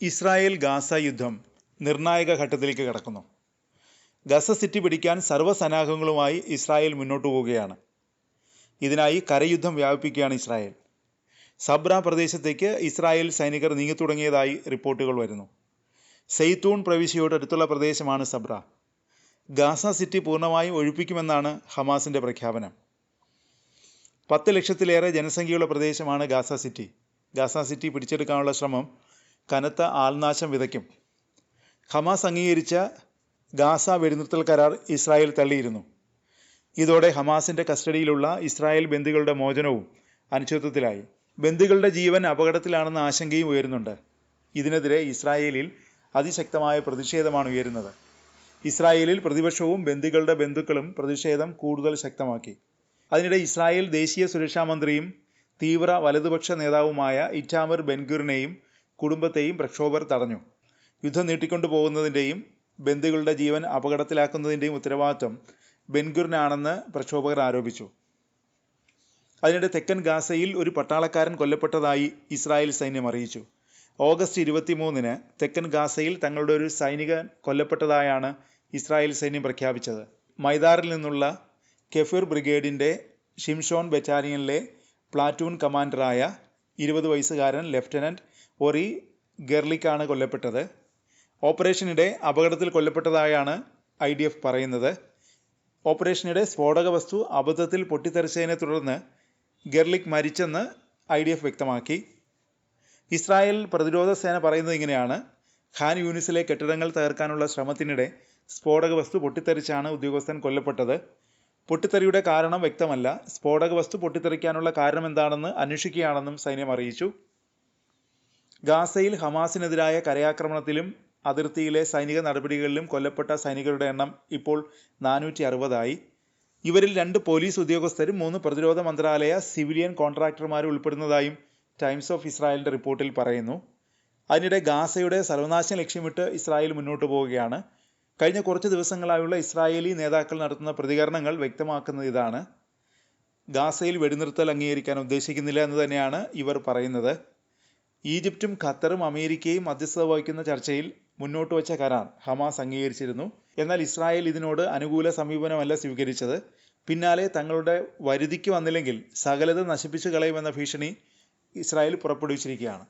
Israel Gaza യുദ്ധം നിർണായക ഘട്ടത്തിലേക്ക് കടക്കുന്നു. ഗസ സിറ്റി പിടിക്കാൻ സർവ്വസന്നാഹങ്ങളുമായി ഇസ്രായേൽ മുന്നോട്ടു പോവുകയാണ്. ഇതിനായി കരയുദ്ധം വ്യാപിപ്പിക്കുകയാണ് ഇസ്രായേൽ. സബ്ര പ്രദേശത്തേക്ക് ഇസ്രായേൽ സൈനികർ നീങ്ങിത്തുടങ്ങിയതായി റിപ്പോർട്ടുകൾ വരുന്നു. സെയ്തൂൺ പ്രവിശ്യയോട് അടുത്തുള്ള പ്രദേശമാണ് സബ്ര. ഗാസ സിറ്റി പൂർണ്ണമായും ഒഴിപ്പിക്കുമെന്നാണ് ഹമാസിൻ്റെ പ്രഖ്യാപനം. 10 ലക്ഷത്തിലേറെ ജനസംഖ്യയുള്ള പ്രദേശമാണ് ഗാസ സിറ്റി. ഗാസ സിറ്റി പിടിച്ചെടുക്കാനുള്ള ശ്രമം കനത്ത ആൾനാശം വിതയ്ക്കും. ഹമാസ് അംഗീകരിച്ച ഗാസ വെടിനിർത്തൽ കരാർ ഇസ്രായേൽ തള്ളിയിരുന്നു. ഇതോടെ ഹമാസിൻ്റെ കസ്റ്റഡിയിലുള്ള ഇസ്രായേൽ ബന്ദികളുടെ മോചനവും അനിശ്ചിതത്വത്തിലായി. ബന്ദികളുടെ ജീവൻ അപകടത്തിലാണെന്ന ആശങ്കയും ഉയരുന്നുണ്ട്. ഇതിനെതിരെ ഇസ്രായേലിൽ അതിശക്തമായ പ്രതിഷേധമാണ് ഉയരുന്നത്. ഇസ്രായേലിൽ പ്രതിപക്ഷവും ബന്ദികളുടെ ബന്ധുക്കളും പ്രതിഷേധം കൂടുതൽ ശക്തമാക്കി. അതിനിടെ ഇസ്രായേൽ ദേശീയ സുരക്ഷാ മന്ത്രിയും തീവ്ര വലതുപക്ഷ നേതാവുമായ ഇറ്റാമർ ബെൻഗുറിനെയും കുടുംബത്തെയും പ്രക്ഷോഭകർ തടഞ്ഞു. യുദ്ധം നീട്ടിക്കൊണ്ടു പോകുന്നതിൻ്റെയും ബന്ദികളുടെ ജീവൻ അപകടത്തിലാക്കുന്നതിൻ്റെയും ഉത്തരവാദിത്വം ബെൻഗുറിനാണെന്ന് പ്രക്ഷോഭകർ ആരോപിച്ചു. അതിനിടെ തെക്കൻ ഗാസയിൽ ഒരു പട്ടാളക്കാരൻ കൊല്ലപ്പെട്ടതായി ഇസ്രായേൽ സൈന്യം അറിയിച്ചു. ഓഗസ്റ്റ് 23-ന് തെക്കൻ ഗാസയിൽ തങ്ങളുടെ ഒരു സൈനികൻ കൊല്ലപ്പെട്ടതായാണ് ഇസ്രായേൽ സൈന്യം പ്രഖ്യാപിച്ചത്. മൈദാറിൽ നിന്നുള്ള കെഫിർ ബ്രിഗേഡിൻ്റെ ഷിംഷോൺ ബറ്റാലിയനിലെ പ്ലാറ്റൂൺ കമാൻഡറായ 20 വയസ്സുകാരൻ ലെഫ്റ്റനൻറ്റ് ഒറി ഗെർലിക്കാണ് കൊല്ലപ്പെട്ടത്. ഓപ്പറേഷനിടെ അപകടത്തിൽ കൊല്ലപ്പെട്ടതായാണ് IDF പറയുന്നത്. ഓപ്പറേഷനിടെ സ്ഫോടക വസ്തു അബദ്ധത്തിൽ പൊട്ടിത്തെറിച്ചതിനെ തുടർന്ന് ഗെർലിക് മരിച്ചെന്ന് IDF വ്യക്തമാക്കി. ഇസ്രായേൽ പ്രതിരോധ സേന പറയുന്നത് ഇങ്ങനെയാണ്: ഖാൻ യൂനിസിലെ കെട്ടിടങ്ങൾ തകർക്കാനുള്ള ശ്രമത്തിനിടെ സ്ഫോടക വസ്തു പൊട്ടിത്തെറിച്ചാണ് ഉദ്യോഗസ്ഥൻ കൊല്ലപ്പെട്ടത്. പൊട്ടിത്തെറിയുടെ കാരണം വ്യക്തമല്ല. സ്ഫോടക വസ്തു പൊട്ടിത്തെറിക്കാനുള്ള കാരണം എന്താണെന്ന് അന്വേഷിക്കുകയാണെന്നും സൈന്യം അറിയിച്ചു. ഗാസയിൽ ഹമാസിനെതിരായ കരയാക്രമണത്തിലും അതിർത്തിയിലെ സൈനിക നടപടികളിലും കൊല്ലപ്പെട്ട സൈനികരുടെ എണ്ണം ഇപ്പോൾ 460 ഇവരിൽ 2 പോലീസ് ഉദ്യോഗസ്ഥരും 3 പ്രതിരോധ മന്ത്രാലയ സിവിലിയൻ കോൺട്രാക്ടർമാരും ഉൾപ്പെടുന്നതായും ടൈംസ് ഓഫ് ഇസ്രായേലിൻ്റെ റിപ്പോർട്ടിൽ പറയുന്നു. അതിനിടെ ഗാസയുടെ സർവനാശം ലക്ഷ്യമിട്ട് ഇസ്രായേൽ മുന്നോട്ട് പോവുകയാണ്. കഴിഞ്ഞ കുറച്ച് ദിവസങ്ങളായുള്ള ഇസ്രായേലി നേതാക്കൾ നടത്തുന്ന പ്രതികരണങ്ങൾ വ്യക്തമാക്കുന്നത് ഇതാണ്: ഗാസയിൽ വെടിനിർത്തൽ അംഗീകരിക്കാൻ ഉദ്ദേശിക്കുന്നില്ല എന്ന് തന്നെയാണ് ഇവർ പറയുന്നത്. ഈജിപ്തും ഖത്തറും അമേരിക്കയും മധ്യസ്ഥത വഹിക്കുന്ന ചർച്ചയിൽ മുന്നോട്ട് വച്ച കരാർ ഹമാസ് അംഗീകരിച്ചിരുന്നു. എന്നാൽ ഇസ്രായേൽ ഇതിനോട് അനുകൂല സമീപനമല്ല സ്വീകരിച്ചത്. പിന്നാലെ തങ്ങളുടെ വരുതിക്ക് വന്നില്ലെങ്കിൽ സകലത നശിപ്പിച്ചു കളയുമെന്ന ഭീഷണി ഇസ്രായേൽ പുറപ്പെടുവിച്ചിരിക്കുകയാണ്.